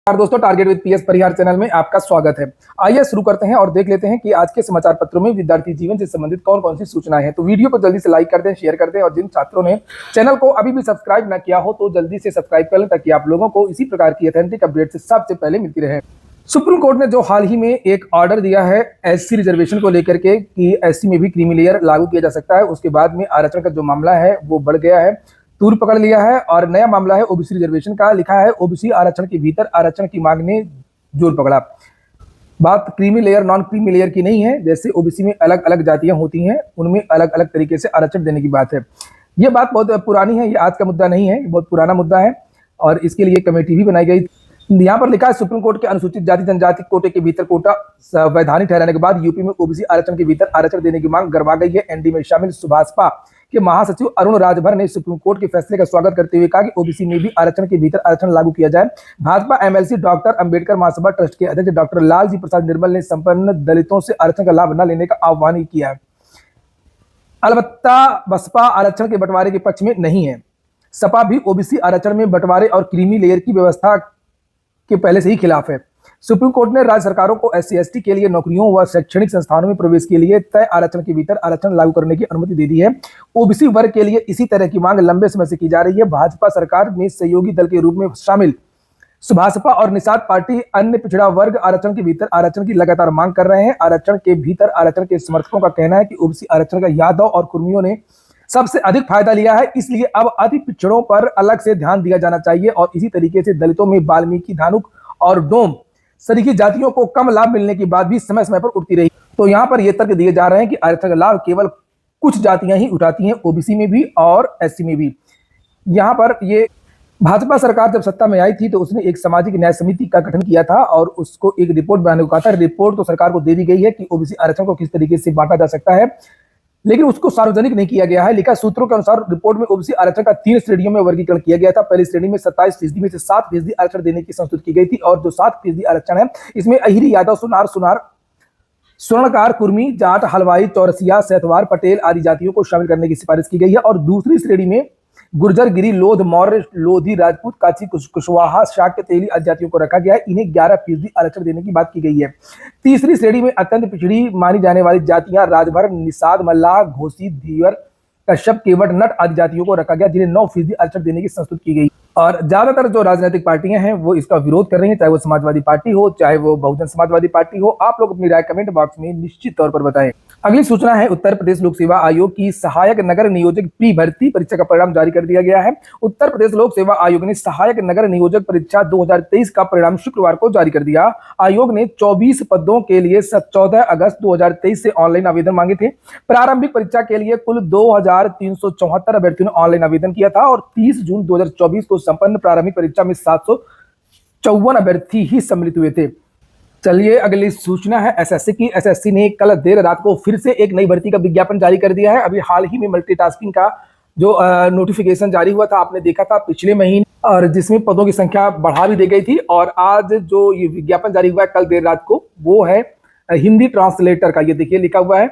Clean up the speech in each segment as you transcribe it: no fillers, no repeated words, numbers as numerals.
दोस्तों, target with PS Parihar channel में आपका स्वागत है। आइए शुरू करते हैं और देख लेते हैं कि आज के समाचार पत्रों में विद्यार्थी जीवन से संबंधित कौन कौन सी सूचनाएं हैं। तो वीडियो को जल्दी से लाइक कर दें, शेयर कर दें और जिन छात्रों ने चैनल को अभी भी सब्सक्राइब न किया हो तो जल्दी से सब्सक्राइब कर लें ताकि आप लोगों को इसी प्रकार की ऑथेंटिक अपडेट से सबसे पहले मिलती रहे। सुप्रीम कोर्ट ने जो हाल ही में एक ऑर्डर दिया है एससी रिजर्वेशन को लेकर के कि एससी में भी क्रीमी लेयर लागू किया जा सकता है, उसके बाद में आरक्षण का जो मामला है वो बढ़ गया है, तूल पकड़ लिया है और नया मामला है ओबीसी रिजर्वेशन का। लिखा है ओबीसी आरक्षण के भीतर आरक्षण की मांग ने जोर पकड़ा। बात creamy layer non creamy layer की नहीं है, जैसे ओबीसी में अलग अलग जातियां होती हैं उनमें अलग अलग तरीके से आरक्षण देने की बात है। ये बात बहुत पुरानी है, ये आज का मुद्दा नहीं है, बहुत पुराना मुद्दा है और इसके लिए कमेटी भी बनाई गई। यहाँ पर लिखा है सुप्रीम कोर्ट के अनुसूचित जाति जनजाति कोटे के भीतर कोटा वैधानिक ठहराने के बाद यूपी में ओबीसी आरक्षण के भीतर आरक्षण देने की मांग गरमा गई है। एनडी में शामिल सुभाषपा के महासचिव अरुण राजभर ने सुप्रीम कोर्ट के फैसले का स्वागत करते हुए कहा कि ओबीसी में भी आरक्षण के भीतर आरक्षण लागू किया जाए। भाजपा एमएलसी डॉक्टर अंबेडकर महासभा ट्रस्ट के अध्यक्ष डॉक्टर लालजी प्रसाद निर्मल ने संपन्न दलितों से आरक्षण का लाभ न लेने का आह्वान किया है। अलबत्ता बसपा आरक्षण के बंटवारे के पक्ष में नहीं है। सपा भी ओबीसी आरक्षण में बंटवारे और क्रीमी लेयर की व्यवस्था के पहले से ही खिलाफ है। सुप्रीम कोर्ट ने राज्य सरकारों को एससी/एसटी के लिए नौकरियों व शैक्षणिक संस्थानों में प्रवेश के लिए तय आरक्षण के भीतर आरक्षण लागू करने की अनुमति दे दी है। ओबीसी वर्ग के लिए इसी तरह की मांग लंबे समय से की जा रही है। भाजपा सरकार में सहयोगी दल के रूप में शामिल सुभाषपा और निषाद पार्टी अन्य पिछड़ा वर्ग आरक्षण के भीतर आरक्षण की लगातार मांग कर रहे हैं। आरक्षण के भीतर आरक्षण के समर्थकों का कहना है कि ओबीसी आरक्षण का यादव और कुर्मियों ने सबसे अधिक फायदा लिया है, इसलिए अब अति पिछड़ों पर अलग से ध्यान दिया जाना चाहिए और इसी तरीके से दलितों में वाल्मीकि, धानुक और डोम सरीखी जातियों को कम लाभ मिलने की बात भी समय समय पर उठती रही। तो यहाँ पर ये तर्क दिए जा रहे हैं कि आरक्षण का लाभ केवल कुछ जातियां ही उठाती हैं, ओबीसी में भी और एससी में भी। यहाँ पर ये भाजपा सरकार जब सत्ता में आई थी तो उसने एक सामाजिक न्याय समिति का गठन किया था और उसको एक रिपोर्ट बनाने को कहा था। रिपोर्ट तो सरकार को दे दी गई है कि ओबीसी आरक्षण को किस तरीके से बांटा जा सकता है, लेकिन उसको सार्वजनिक नहीं किया गया है। लिखा सूत्रों के अनुसार रिपोर्ट में ओबीसी आरक्षण का 3 श्रेणियों में वर्गीकरण किया गया था। पहली श्रेणी में 27% में से 7% आरक्षण देने की संस्तुति की गई थी और जो 7% आरक्षण है इसमें अहिरी, यादव, सुनार, स्वर्णकार, कुर्मी, जाट, हलवाई, चौरसिया, सैतवार, पटेल आदि जातियों को शामिल करने की सिफारिश की गई है। और दूसरी श्रेणी में गुर्जर, गिरी, लोध, मौर्य, लोधी, राजपूत, काची, कुशवाहा, शाक्य, तेली आदि जातियों को रखा गया है। इन्हें 11% आरक्षण देने की बात की गई है। तीसरी श्रेणी में अत्यंत पिछड़ी मानी जाने वाली जातियां राजभर, निषाद, मल्लाह, घोसी, धीवर, कश्यप, केवट, नट आदि जातियों को रखा गया, जिन्हें 9% आरक्षण देने की संस्तुति की गई। और ज्यादातर जो राजनीतिक पार्टियां हैं वो इसका विरोध कर रही हैं, चाहे वो समाजवादी पार्टी हो, चाहे वो बहुजन समाजवादी पार्टी हो। आप लोग अपनी राय कमेंट बॉक्स में निश्चित तौर पर बताएं। अगली सूचना है उत्तर प्रदेश लोक सेवा आयोग की सहायक नगर नियोजक प्री भर्ती परीक्षा का परिणाम जारी कर दिया गया है। उत्तर प्रदेश लोक सेवा आयोग ने सहायक नगर नियोजक परीक्षा 2023 का परिणाम शुक्रवार को जारी कर दिया। आयोग ने 24 पदों के लिए 14 अगस्त 2023 से ऑनलाइन आवेदन मांगे थे। प्रारंभिक परीक्षा के लिए कुल 2374 अभ्यर्थियों ने ऑनलाइन आवेदन किया था और 30 जून 2024 को संपन्न प्रारंभिक परीक्षा में 754 अभ्यर्थी ही सम्मिलित हुए थे। चलिए अगली सूचना है एसएससी की। एसएससी ने कल देर रात को फिर से एक नई भर्ती का विज्ञापन जारी कर दिया है। अभी हाल ही में मल्टीटास्किंग का जो नोटिफिकेशन जारी हुआ था, आपने देखा था पिछले महीने, और जिसमें पदों की संख्या बढ़ा भी दी गई थी। और आज जो ये विज्ञापन जारी हुआ है कल देर रात को, वो है हिंदी ट्रांसलेटर का। ये देखिए लिखा हुआ है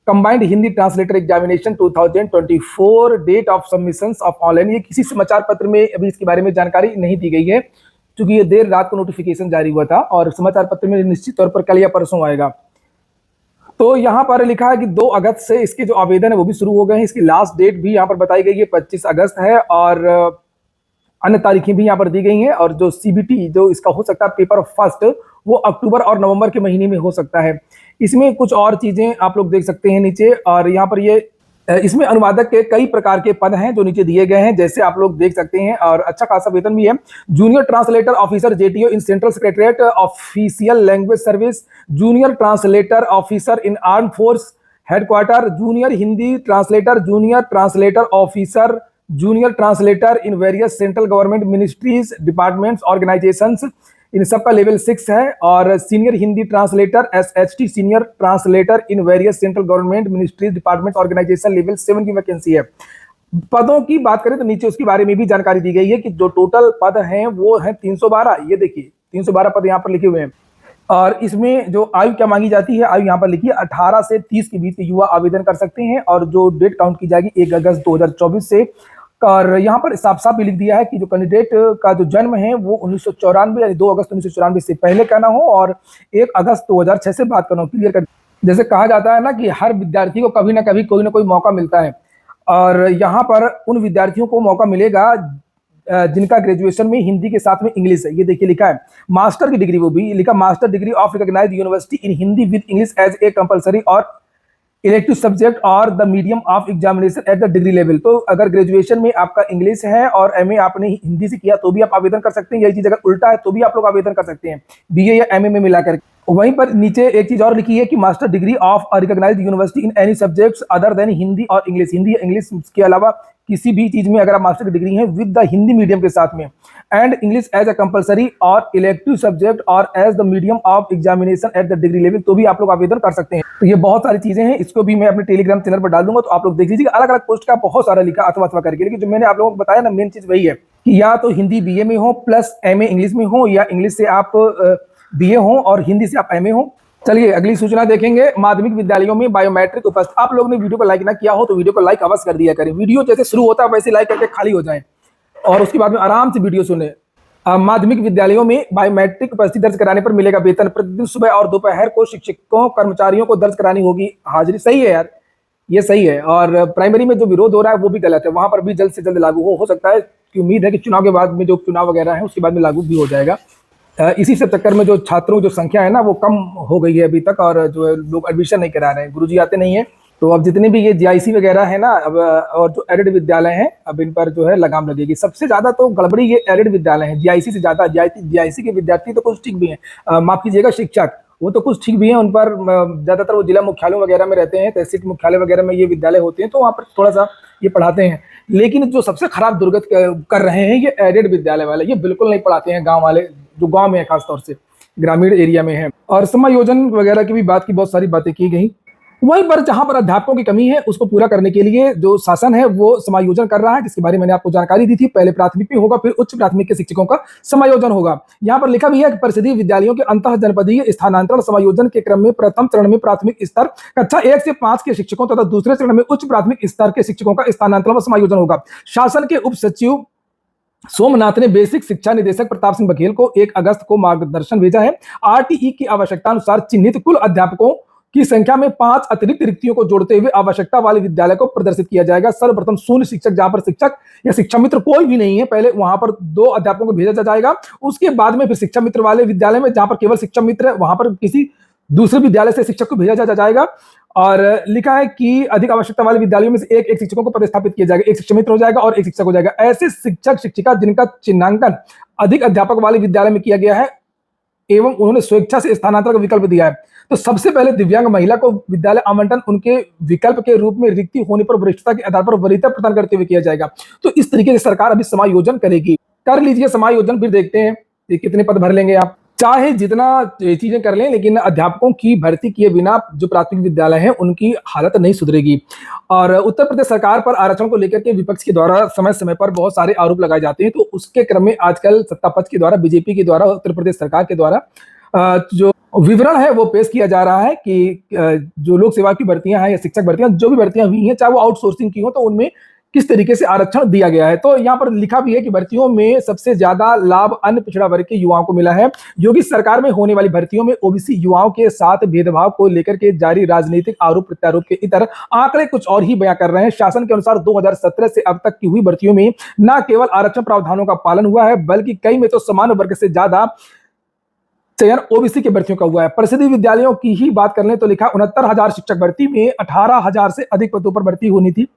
combined Hindi translator examination 2024, date of submission of online. ये किसी समाचार पत्र में अभी इसके बारे में जानकारी नहीं दी गई है क्योंकि ये देर रात को नोटिफिकेशन जारी हुआ था और समाचार पत्र में निश्चित तौर पर कल या परसों आएगा। तो यहाँ पर लिखा है कि 2 अगस्त से इसके जो आवेदन है वो भी शुरू हो गए हैं। इसकी लास्ट डेट भी यहाँ पर बताई गई है 25 अगस्त है और अन्य तारीखें भी यहाँ पर दी गई हैं। और जो सीबीटी जो इसका हो सकता है पेपर फर्स्ट, वो अक्टूबर और नवंबर के महीने में हो सकता है। इसमें कुछ और चीजें आप लोग देख सकते हैं नीचे, और यहाँ पर ये इसमें अनुवादक के कई प्रकार के पद हैं जो नीचे दिए गए हैं, जैसे आप लोग देख सकते हैं, और अच्छा खासा वेतन भी है। Junior translator officer JTO in central secretariat official language service, junior translator officer in arm force headquarter, junior Hindi translator, junior translator officer, junior translator in various central government ministries, departments, organisations, इन सबका level 6 है। और senior Hindi translator SHT, senior translator in various central government ministries, department, organisation, level 7 की vacancy है। पदों की बात करें तो नीचे उसके बारे में भी जानकारी दी गई है कि जो टोटल पद हैं वो है 312। ये देखिए 312 पद यहाँ पर लिखे हुए हैं। और इसमें जो आयु क्या मांगी जाती है, आयु यहाँ पर लिखी है 18 से 30 के बीच के युवा आवेदन कर सकते हैं। और जो डेट काउंट की जाएगी 1 अगस्त 2024 से और यहाँ पर साफ साफ भी लिख दिया है कि जो कैंडिडेट का जो जन्म है वो 1994 यानी 2 अगस्त 1994 से पहले का ना हो और 1 अगस्त 2006 से बाद का ना हो। क्लियर कर, जैसे कहा जाता है ना कि हर विद्यार्थी को कभी ना कभी कोई ना कोई मौका मिलता है, और यहाँ पर उन विद्यार्थियों को मौका मिलेगा जिनका ग्रेजुएशन में हिंदी के साथ में इंग्लिश है। ये देखिए लिखा है मास्टर की डिग्री, वो भी लिखा master degree of recognised university in Hindi with English as a compulsory और इलेक्टिव सब्जेक्ट और the medium of examination at the degree level. तो अगर ग्रेजुएशन में आपका इंग्लिश है और एमए आपने हिंदी से किया तो भी आप आवेदन कर सकते हैं। यही चीज अगर उल्टा है तो भी आप लोग आवेदन कर सकते हैं, बीए या एमए में मिलाकर। वहीं पर नीचे एक चीज और लिखी है कि master degree of recognised university in any subjects other than Hindi और इंग्लिश। हिंदी या इंग्लिश के अलावा किसी भी चीज में अगर आप मास्टर की डिग्री है विद द हिंदी मीडियम के साथ में and English as a compulsory और इलेक्टिव सब्जेक्ट और as the medium of examination at the degree level, तो भी आप लोग आवेदन कर सकते हैं। तो ये बहुत सारी चीजें हैं, इसको भी मैं अपने टेलीग्राम चैनल पर डाल दूंगा, तो आप लोग देख लीजिएगा। अलग अलग पोस्ट का बहुत सारा लिखा अथवा अथवा करके, लेकिन जो मैंने आप लोगों को बताया ना मेन चीज वही है कि या तो हिंदी बीए में हो प्लस एमए इंग्लिश में हो, या इंग्लिश से आप बीए हो और हिंदी से आप एमए हो। चलिए अगली सूचना देखेंगे। माध्यमिक विद्यालयों में बायोमेट्रिक उपस्थित। आप लोगों ने वीडियो को लाइक ना किया हो तो वीडियो को लाइक अवश्य कर दिया करें। वीडियो जैसे शुरू होता है वैसे लाइक करके खाली हो जाए और उसके बाद में आराम से वीडियो सुने। माध्यमिक विद्यालयों में बायोमेट्रिक उपस्थिति दर्ज कराने पर मिलेगा वेतन। प्रतिदिन सुबह और दोपहर को शिक्षकों कर्मचारियों को दर्ज करानी होगी हाजिरी। सही है यार, ये सही है। और प्राइमरी में जो विरोध हो रहा है वो भी गलत है, वहां पर भी जल्द से जल्द लागू हो सकता है कि उम्मीद है कि चुनाव के बाद में जो चुनाव वगैरह है उसके बाद में लागू भी हो जाएगा। इसी सब चक्कर में जो छात्रों की जो संख्या है ना वो कम हो गई है अभी तक, और जो है लोग एडमिशन नहीं करा रहे हैं, गुरुजी आते नहीं है। तो अब जितने भी ये जीआईसी वगैरह है ना अब और जो एडेड विद्यालय हैं अब इन पर जो है लगाम लगेगी। सबसे ज्यादा तो गड़बड़ी ये एडेड विद्यालय है, जीआईसी से ज्यादा। जीआईसी के विद्यार्थी तो कुछ ठीक भी हैं, माफ कीजिएगा शिक्षक, वो तो कुछ ठीक भी हैं। उन पर ज्यादातर वो जिला मुख्यालयों वगैरह में रहते हैं, तहसील मुख्यालय वगैरह में ये विद्यालय होते हैं, तो वहाँ पर थोड़ा सा ये पढ़ाते हैं। लेकिन जो सबसे खराब दुर्गत कर रहे हैं ये एडेड विद्यालय वाले, ये बिल्कुल नहीं पढ़ाते हैं। गाँव वाले जो गाँव में है, खासतौर से ग्रामीण एरिया में है। और समायोजन वगैरह की भी बात की, बहुत सारी बातें की गई। वहीं पर जहां पर अध्यापकों की कमी है उसको पूरा करने के लिए जो शासन है वो समायोजन कर रहा है, जिसके बारे में मैंने आपको जानकारी दी थी। पहले प्राथमिक में होगा, फिर उच्च प्राथमिक के शिक्षकों का समायोजन होगा। यहाँ पर लिखा भी है कि परिषदीय विद्यालयों के अंतः जनपदीय स्थानांतरण समायोजन के क्रम में प्रथम चरण में प्राथमिक स्तर कक्षा 1 से 5 के शिक्षकों तथा दूसरे चरण में उच्च प्राथमिक स्तर के शिक्षकों का स्थानांतरण व समायोजन होगा। शासन के उप सचिव सोमनाथ ने बेसिक शिक्षा निदेशक प्रताप सिंह बघेल को 1 अगस्त को मार्गदर्शन भेजा है। आरटीई की आवश्यकता अनुसार चिन्हित कुल अध्यापकों की संख्या में 5 अतिरिक्त रिक्तियों को जोड़ते हुए आवश्यकता वाले विद्यालय को प्रदर्शित किया जाएगा। सर्वप्रथम शून्य शिक्षक, जहां पर शिक्षक या शिक्षा मित्र कोई भी नहीं है, पहले वहां पर 2 अध्यापकों को भेजा जाएगा। उसके बाद में फिर शिक्षा मित्र वाले विद्यालय में जहां पर केवल शिक्षा मित्र है वहां पर किसी दूसरे विद्यालय से शिक्षक को भेजा जाएगा। और लिखा है कि अधिक आवश्यकता वाले विद्यालयों में से एक शिक्षकों को प्रतिस्थापित किया जाएगा, एक शिक्षा मित्र हो जाएगा और एक शिक्षक हो जाएगा। ऐसे शिक्षक शिक्षिका जिनका चिन्हांकन अधिक अध्यापक वाले विद्यालय में किया गया है एवं उन्होंने स्वेच्छा से स्थानांतरण का विकल्प दिया है, तो सबसे पहले दिव्यांग महिला को विद्यालय आवंटन उनके विकल्प के रूप में रिक्ति होने पर वरिष्ठता के आधार पर वरीयता प्रदान करते हुए किया जाएगा। तो इस तरीके से सरकार अभी समायोजन करेगी। कर लीजिए समायोजन, फिर देखते हैं कि कितने पद भर लेंगे आप। चाहे जितना चीजें कर लें, लेकिन अध्यापकों की भर्ती किए बिना जो प्राथमिक विद्यालय हैं उनकी हालत नहीं सुधरेगी। और उत्तर प्रदेश सरकार पर आरक्षण को लेकर के विपक्ष के द्वारा समय समय पर बहुत सारे आरोप लगाए जाते हैं। तो उसके क्रम में आजकल सत्ता पक्ष के द्वारा, बीजेपी के द्वारा, उत्तर प्रदेश सरकार के द्वारा जो विवरण है वो पेश किया जा रहा है कि जो लोक सेवा की भर्तियां हैं या शिक्षक भर्तियां जो भी भर्तियां हुई हैं, चाहे वो आउटसोर्सिंग की हो, तो उनमें किस तरीके से आरक्षण दिया गया है। तो यहाँ पर लिखा भी है कि भर्तियों में सबसे ज्यादा लाभ अन्य पिछड़ा वर्ग के युवाओं को मिला है। योगी सरकार में होने वाली भर्तियों में ओबीसी युवाओं के साथ भेदभाव को लेकर के जारी राजनीतिक आरोप प्रत्यारोप के इतर आंकड़े कुछ और ही बयां कर रहे हैं। शासन के अनुसार 2017 से अब तक की हुई भर्तियों में न केवल आरक्षण प्रावधानों का पालन हुआ है, बल्कि कई में तो सामान्य वर्ग से ज्यादा चयन ओबीसी के भर्तियों का हुआ है। परिषदीय विद्यालयों की ही बात कर लें तो लिखा 69,000 शिक्षक भर्ती में 18,000 से अधिक पदों पर भर्ती होनी थी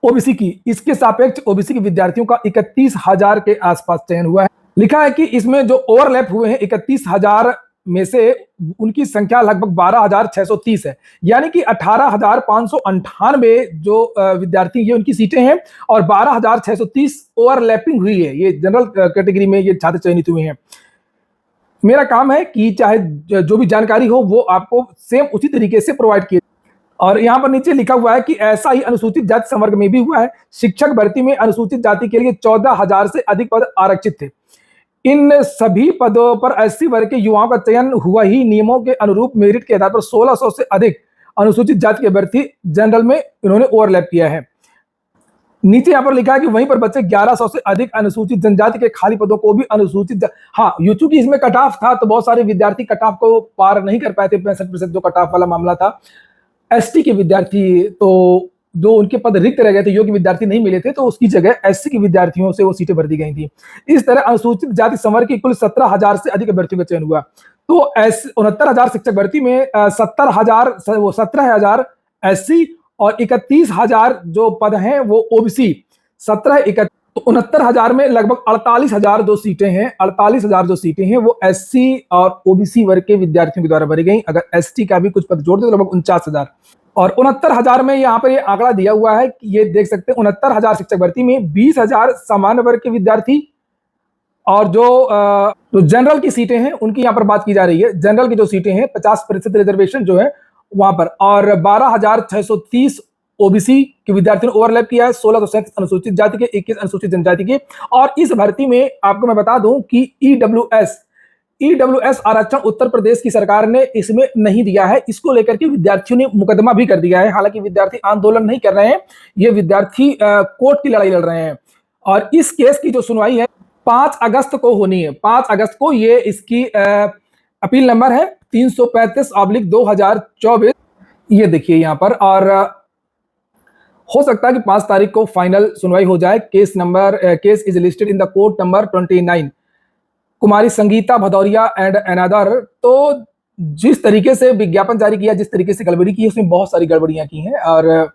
ओबीसी की। इसके सापेक्ष ओबीसी के विद्यार्थियों का 31,000 के आसपास चयन हुआ है। लिखा है कि इसमें जो ओवरलैप हुए हैं 31,000 में से उनकी संख्या लगभग 12,630 है, यानी कि 18,598 जो विद्यार्थी ये उनकी सीटें हैं और 12,630 ओवरलैपिंग हुई है। ये जनरल कैटेगरी में ये छात्र चयनित हुए हैं। मेरा काम है कि चाहे जो भी जानकारी हो वो आपको सेम उसी तरीके से प्रोवाइड किए। और यहाँ पर नीचे लिखा हुआ है कि ऐसा ही अनुसूचित जाति संवर्ग में भी हुआ है। शिक्षक भर्ती में अनुसूचित जाति के लिए 14,000 से अधिक पद आरक्षित थे। इन सभी पदों पर एससी वर्ग के युवाओं का चयन हुआ ही नियमों के अनुरूप मेरिट के आधार पर 1600 से अधिक अनुसूचित जाति की भर्ती जनरल में इन्होंने ओवरलैप किया है। नीचे यहाँ पर लिखा है कि वहीं पर बच्चे 1100 से अधिक अनुसूचित जनजाति के खाली पदों को भी हाँ, चूंकि इसमें कट ऑफ था तो बहुत सारे विद्यार्थी कट ऑफ को पार नहीं कर पाए थे, 65% जो कट ऑफ वाला मामला था। एसटी के विद्यार्थी तो जो उनके पद रिक्त रह गए थे, योग्य विद्यार्थी नहीं मिले थे, तो उसकी जगह एससी के विद्यार्थियों से वो सीटें भर दी गई थी। इस तरह अनुसूचित जाति संवर्ग की कुल 17,000 से अधिक अभ्यर्थियों का चयन हुआ। तो 69,000 शिक्षक भर्ती में 17,000 एससी और 31,000 जो पद हैं वो ओबीसी। 69,000 में लगभग 48,000 जो सीटें हैं, 48,000 जो सीटें हैं वो एससी और ओबीसी वर्ग के विद्यार्थियों के द्वारा भरी गई। अगर एसटी का भी कुछ पद जोड़ दे तो लगभग 49,000। और 69,000 में यहाँ पर ये आंकड़ा दिया हुआ है कि ये देख सकते हैं 69,000 शिक्षक भर्ती में 20,000 सामान्य वर्ग के विद्यार्थी और जो जनरल की सीटें हैं उनकी यहाँ पर बात की जा रही है। जनरल की जो सीटें हैं 50% रिजर्वेशन जो है वहां पर, और 12,630 ओबीसी के विद्यार्थियों ने ओवरलैप किया है, 1,637 अनुसूचित जाति के, 21 अनुसूचित जनजाति के। और इस भर्ती में आपको मैं बता दूं कि ईडब्ल्यूएस आरक्षण उत्तर प्रदेश की सरकार ने इसमें नहीं दिया है। इसको लेकर के विद्यार्थियों ने मुकदमा भी कर दिया है। हालांकि विद्यार्थी आंदोलन नहीं कर रहे हैं, ये विद्यार्थी कोर्ट की लड़ाई लड़ रहे हैं। और इस केस की जो सुनवाई है 5 अगस्त को होनी है। 5 अगस्त को ये इसकी अपील नंबर है 335/2024। ये देखिए यहाँ पर, और हो सकता है कि 5 तारीख को फाइनल सुनवाई हो जाए। Case is listed in the court number 29, Kumari Sangeeta Bhadauria and another. तो जिस तरीके से विज्ञापन जारी किया, जिस तरीके से गड़बड़ी की, उसमें बहुत सारी गड़बड़ियां की हैं। और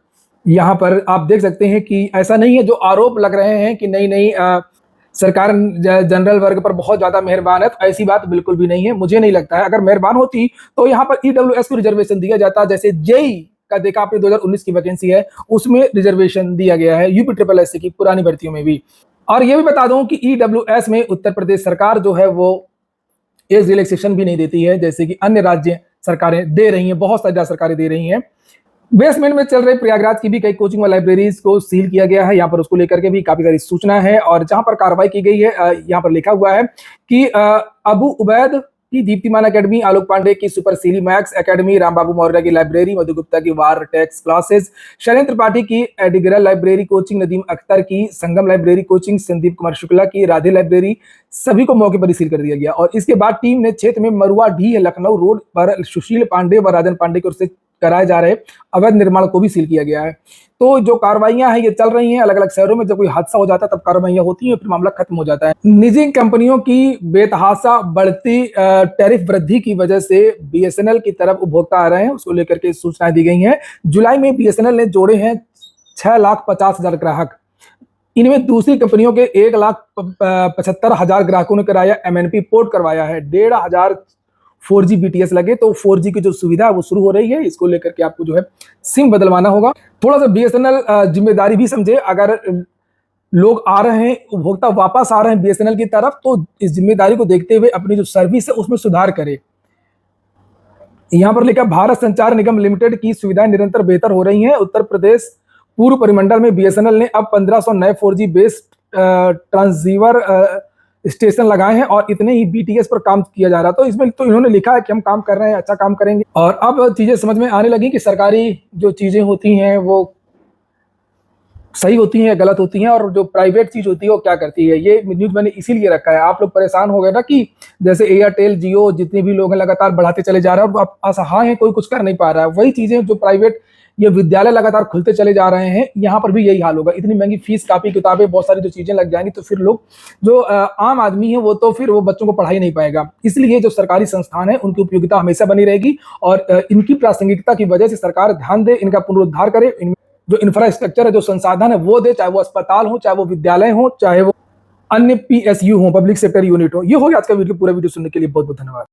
यहाँ पर आप देख सकते हैं कि ऐसा नहीं है जो आरोप लग रहे हैं कि नहीं सरकार जनरल वर्ग पर बहुत ज्यादा मेहरबान है, तो ऐसी बात बिल्कुल भी नहीं है। मुझे नहीं लगता है, अगर मेहरबान होती तो यहाँ पर ईडब्ल्यूएस को रिजर्वेशन दिया जाता। जैसे जेई का देखा आपने 2019 की वैकेंसी है, उसमें रिजर्वेशन दिया गया है, यूपी ट्रिपल एस की पुरानी भर्तियों में भी। और ये भी बता दूं कि ईडब्ल्यूएस में उत्तर प्रदेश सरकार जो है वो एज रिलैक्सेशन भी नहीं देती है, जैसे कि अन्य राज्य सरकारें दे रही हैं, बहुत सारी सरकारें दे रही हैं। बेसमेंट में चल रहे प्रयागराज की भी कई कोचिंग व लाइब्रेरीज को सील किया गया है। यहाँ पर उसको लेकर के भी काफी सारी सूचना है। और जहां पर कार्रवाई की गई है, यहाँ पर लिखा हुआ है कि अबू उबैद की दीप्तिमान एकेडमी, आलोक पांडे की सुपर सीली मैक्स एकेडमी, रामबाबू मौर्य की लाइब्रेरी, मधु गुप्ता की वार टेक्स क्लासेस, शैलेंद्र त्रिपाठी की एडिगरल लाइब्रेरी कोचिंग, नदीम अख्तर की संगम लाइब्रेरी कोचिंग, संदीप कुमार शुक्ला की राधे लाइब्रेरी, सभी को मौके पर सील कर दिया गया। और इसके बाद टीम ने क्षेत्र में मरुआडीह लखनऊ रोड पर सुशील पांडे व राजन पांडे की ओर से कराए जा रहे अवैध निर्माण को भी सील किया गया है। तो जो कार्रवाइयां हैं ये चल रही हैं अलग अलग शहरों में। जब कोई हादसा हो जाता है तब कार्रवाइयां होती हैं, फिर मामला खत्म हो जाता है। निजी कंपनियों की बेतहाशा बढ़ती टैरिफ वृद्धि की वजह से बीएसएनएल की तरफ उपभोक्ता आ रहे हैं, उसको लेकर के सूचनाएं दी गई हैं। जुलाई में बीएसएनएल ने जोड़े हैं 6,50,000 ग्राहक। इनमें दूसरी कंपनियों के 1,75,000 ग्राहकों ने कराया एमएनपी पोर्ट करवाया है। 1,500 4G BTS लगे, तो 4G की जो सुविधा है वो शुरू हो रही है। इसको लेकर के आपको जो है सिम बदलवाना होगा। थोड़ा सा बीएसएनएल जिम्मेदारी भी समझे। अगर लोग आ रहे हैं, उपभोक्ता वापस आ रहे हैं बीएसएनएल की तरफ, तो इस जिम्मेदारी को देखते हुए अपनी जो सर्विस है उसमें सुधार करे। यहाँ पर लिखा भारत संचार निगम लिमिटेड की सुविधाएं निरंतर बेहतर हो रही हैं। उत्तर प्रदेश पूर्व परिमंडल में बीएसएनएल ने अब 1500 नए 4G बेस्ड ट्रांसीवर स्टेशन लगाए हैं और इतने ही बीटीएस पर काम किया जा रहा है। तो इसमें तो इन्होंने लिखा है कि हम काम कर रहे हैं, अच्छा काम करेंगे। और अब चीजें समझ में आने लगी कि सरकारी जो चीजें होती हैं वो सही होती हैं, गलत होती हैं, और जो प्राइवेट चीज होती है वो क्या करती है। ये न्यूज मैंने इसीलिए रखा है। आप लोग परेशान हो गए ना कि जैसे एयरटेल, जियो, जितने भी लोग हैं लगातार बढ़ाते चले जा रहे हैं और आप असहाय हैं, कोई कुछ कर नहीं पा रहा है। वही चीजें जो प्राइवेट ये विद्यालय लगातार खुलते चले जा रहे हैं, यहाँ पर भी यही हाल होगा। इतनी महंगी फीस, कापी किताबें, बहुत सारी जो चीजें लग जाएंगी, तो फिर लोग जो आम आदमी है वो तो फिर वो बच्चों को पढ़ाई नहीं पाएगा। इसलिए जो सरकारी संस्थान है उनकी उपयोगिता हमेशा बनी रहेगी और इनकी प्रासंगिकता की वजह से सरकार ध्यान दे, इनका पुनरुद्धार करे, जो इंफ्रास्ट्रक्चर है, जो संसाधन है वो दे, चाहे वो अस्पताल हो, चाहे वो विद्यालय हो, चाहे वो अन्य PSU हो, पब्लिक सेक्टर यूनिट हो। ये हो गया आज का वीडियो। पूरा वीडियो सुनने के लिए बहुत बहुत धन्यवाद।